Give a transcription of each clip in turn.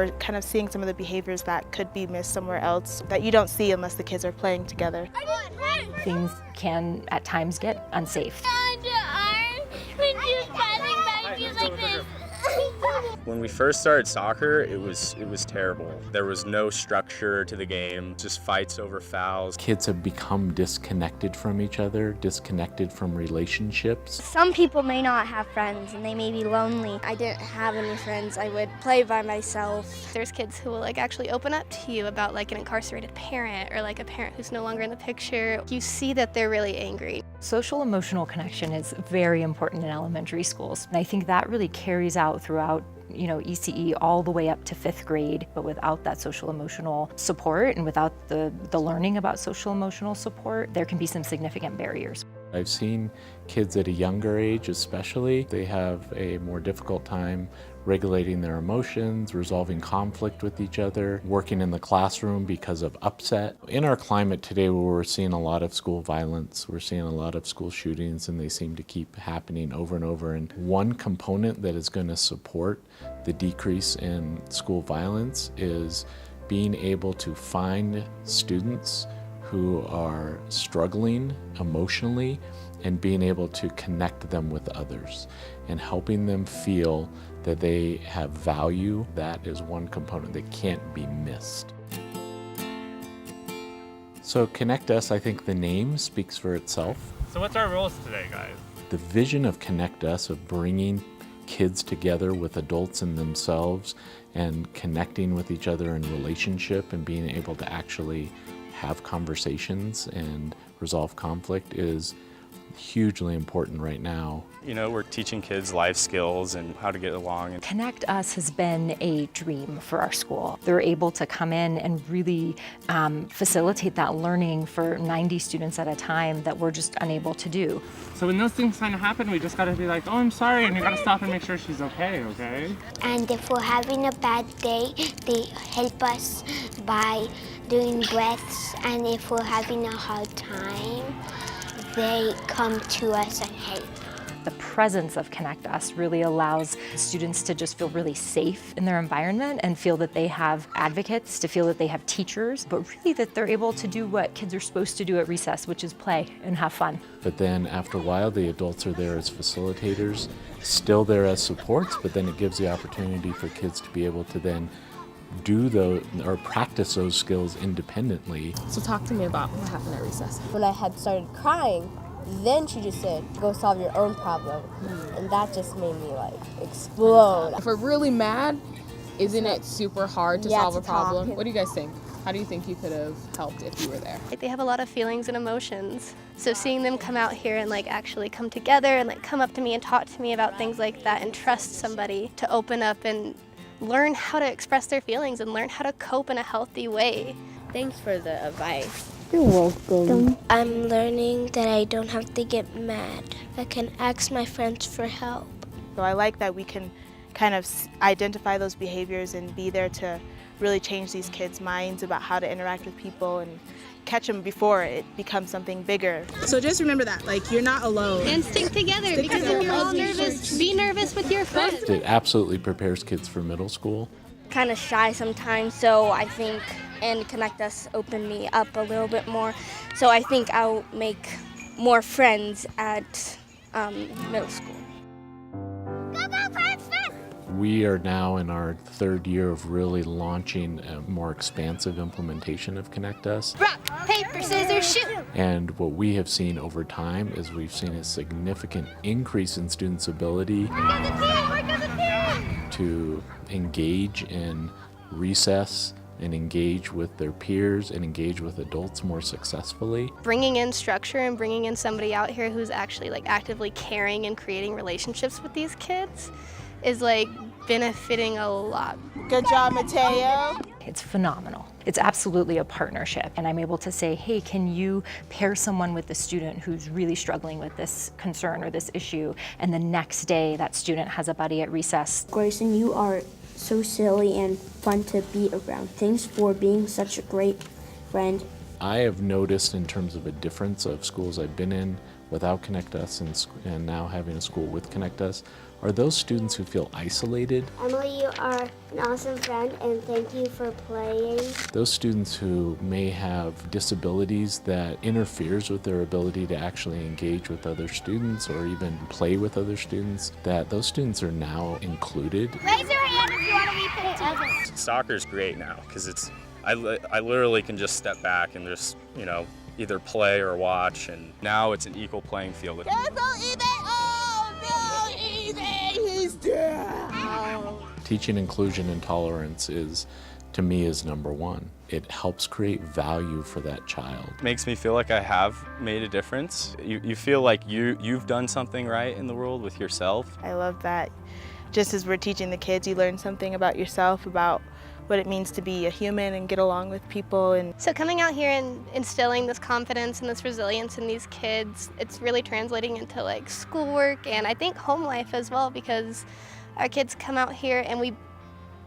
we're kind of seeing some of the behaviors that could be missed somewhere else that you don't see unless the kids are playing together. Things can at times get unsafe. When we first started soccer, it was terrible. There was no structure to the game, just fights over fouls. Kids have become disconnected from each other, disconnected from relationships. Some people may not have friends and they may be lonely. I didn't have any friends. I would play by myself. There's kids who will actually open up to you about an incarcerated parent or a parent who's no longer in the picture. You see that they're really angry. Social emotional connection is very important in elementary schools. And I think that really carries out throughout ECE all the way up to 5th grade, but without that social emotional support and without the learning about social emotional support, there can be some significant barriers. I've seen kids at a younger age especially, they have a more difficult time regulating their emotions, resolving conflict with each other, working in the classroom because of upset. In our climate today where we're seeing a lot of school violence, we're seeing a lot of school shootings, and they seem to keep happening over and over. And one component that is going to support the decrease in school violence is being able to find students who are struggling emotionally and being able to connect them with others and helping them feel that they have value. That is one component that can't be missed. So Connect Us, I think the name speaks for itself. So what's our roles today, guys? The vision of Connect Us, of bringing kids together with adults in themselves and connecting with each other in relationship and being able to actually have conversations and resolve conflict is hugely important right now. We're teaching kids life skills and how to get along. Connect Us has been a dream for our school. They're able to come in and really facilitate that learning for 90 students at a time that we're just unable to do. So when those things kind of happen, we just got to be like, oh, I'm sorry, and you got to stop and make sure she's okay? And if we're having a bad day, they help us by doing breaths. And if we're having a hard time, they come to us and help. The presence of Connect Us really allows students to just feel really safe in their environment and feel that they have advocates, to feel that they have teachers, but really that they're able to do what kids are supposed to do at recess, which is play and have fun. But then after a while, the adults are there as facilitators, still there as supports, but then it gives the opportunity for kids to be able to then or practice those skills independently. So talk to me about what happened at recess. When I had started crying, then she just said, go solve your own problem. And that just made me explode. If we're really mad, isn't it super hard to solve a problem? Talk. What do you guys think? How do you think you could have helped if you were there? They have a lot of feelings and emotions. So seeing them come out here and actually come together and come up to me and talk to me about things like that and trust somebody to open up and learn how to express their feelings and learn how to cope in a healthy way. Thanks for the advice. You're welcome. I'm learning that I don't have to get mad. I can ask my friends for help. So I like that we can kind of identify those behaviors and be there to really change these kids' minds about how to interact with people and catch them before it becomes something bigger. So just remember that, you're not alone. And stick together because if you're all nervous, be nervous with your friends. It absolutely prepares kids for middle school. Kind of shy sometimes, so I think and Connect Us opened me up a little bit more. So I think I'll make more friends at middle school. We are now in our 3rd year of really launching a more expansive implementation of Connect Us. Rock, paper, scissors, shoot! And what we have seen over time is we've seen a significant increase in students' ability to engage in recess and engage with their peers and engage with adults more successfully. Bringing in structure and bringing in somebody out here who's actually actively caring and creating relationships with these kids is benefiting a lot. Good job, Mateo. It's phenomenal. It's absolutely a partnership. And I'm able to say, hey, can you pair someone with a student who's really struggling with this concern or this issue? And the next day, that student has a buddy at recess. Grayson, you are so silly and fun to be around. Thanks for being such a great friend. I have noticed in terms of a difference of schools I've been in without Connect Us and now having a school with Connect Us are those students who feel isolated. Emily, you are an awesome friend, and thank you for playing. Those students who may have disabilities that interferes with their ability to actually engage with other students or even play with other students, that those students are now included. Raise your hand if you want to be picked together. Soccer's great now because I literally can just step back and just, either play or watch, and now it's an equal playing field. Teaching inclusion and tolerance to me, is number one. It helps create value for that child. Makes me feel like I have made a difference. You feel like you've done something right in the world with yourself. I love that. Just as we're teaching the kids, you learn something about yourself, about what it means to be a human and get along with people. And So coming out here and instilling this confidence and this resilience in these kids, it's really translating into like schoolwork and I think home life as well, because our kids come out here and we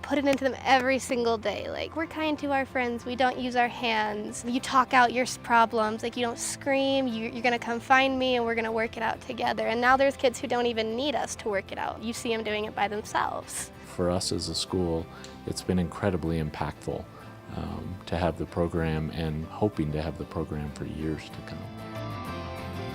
put it into them every single day. Like, we're kind to our friends, we don't use our hands. You talk out your problems, like you don't scream, you're gonna come find me and we're gonna work it out together. And now there's kids who don't even need us to work it out. You see them doing it by themselves. For us as a school, it's been incredibly impactful to have the program and hoping to have the program for years to come.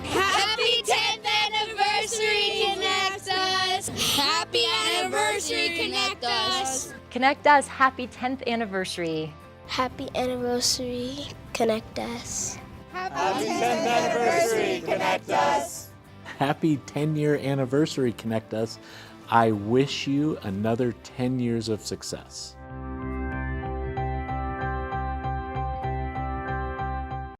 Happy 10th anniversary, Connect Us! Happy anniversary, Connect Us! Connect Us, happy 10th anniversary. Happy anniversary, Connect Us. Happy 10th anniversary, Connect Us! Happy 10-year anniversary, Connect Us. I wish you another 10 years of success.